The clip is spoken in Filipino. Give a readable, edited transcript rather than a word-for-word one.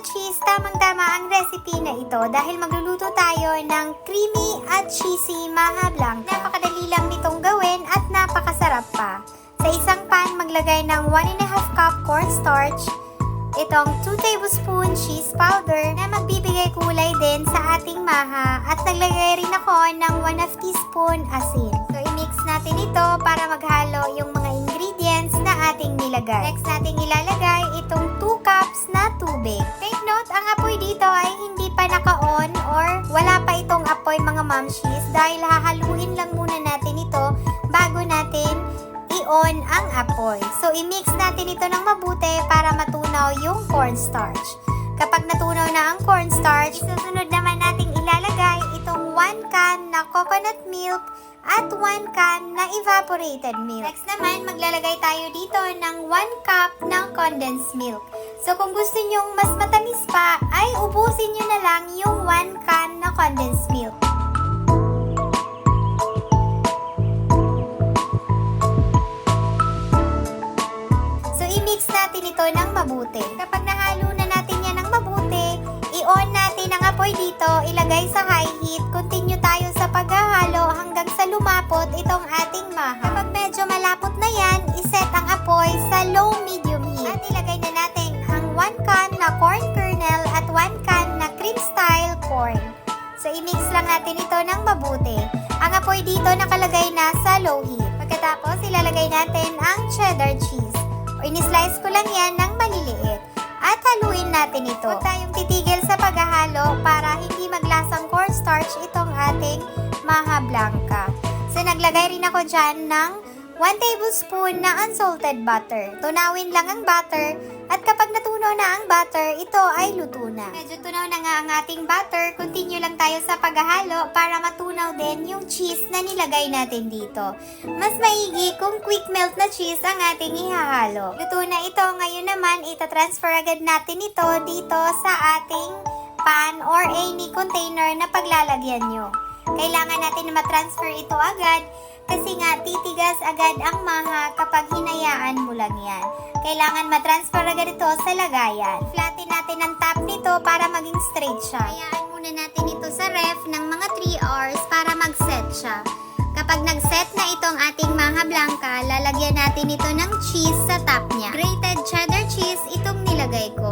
cheese, tamang-tama ang recipe na ito dahil magluluto tayo ng creamy at cheesy maha blanca. Napakadali lang nitong gawin at napakasarap pa. Sa isang pan, maglagay ng 1½ cup cornstarch, itong 2 tablespoon cheese powder na magbibigay kulay din sa ating maha at naglagay rin ako ng 1/2 teaspoon asin. So i-mix natin ito para maghalo yung mga ingredients na ating nilagay. Next nating ilalagay itong 2 cups na tubig. Take note, ang apoy dito ay hindi pa naka-on or wala pa itong apoy mga mamshis dahil hahaluin lang muna natin ito bago natin i-on ang apoy. So, i-mix natin ito ng mabuti para matunaw yung cornstarch. Kapag natunaw na ang cornstarch, susunod naman nating ilalagay itong 1 can na coconut milk at 1 can na evaporated milk. Next naman, maglalagay tayo dito ng 1 cup ng condensed milk. So, kung gusto nyong mas matamis pa, ay ubusin nyo na lang yung 1 can na condensed milk. I-mix natin ito ng mabuti. Kapag nahalo na natin yan ng mabuti, i-on natin ang apoy dito, ilagay sa high heat, continue tayo sa paghahalo hanggang sa lumapot itong ating maha. Kapag medyo malapot na yan, iset ang apoy sa low-medium heat. At ilagay na natin ang 1 can na corn kernel at 1 can na cream-style corn. So, i-mix lang natin ito ng mabuti. Ang apoy dito nakalagay na sa low heat. Pagkatapos, ilalagay natin ang cheddar cheese. O ini-slice ko lang yan ng maliliit. At haluin natin ito. Huwag tayong titigil sa paghahalo para hindi maglasang cornstarch itong ating maha blanca. So naglagay rin ako dyan ng 1 tablespoon na unsalted butter. Tunawin lang ang butter at kapag natunaw na ang butter, ito ay luto na. Medyo tunaw na nga ang ating butter, continue lang tayo sa paghahalo para matunaw din yung cheese na nilagay natin dito. Mas maigi kung quick melt na cheese ang ating ihahalo. Luto na ito, ngayon naman itatransfer agad natin ito dito sa ating pan or any container na paglalagyan nyo. Kailangan natin na matransfer ito agad kasi nga titigas agad ang maha kapag hinayaan mo lang yan. Kailangan matransfer agad ito sa lagayan. Flatten natin ang top nito para maging straight siya. Hayaan muna natin ito sa ref ng mga 3 hours para mag-set siya. Kapag nag-set na itong ating maha blanca, lalagyan natin ito ng cheese sa top niya. Grated cheddar cheese itong nilagay ko.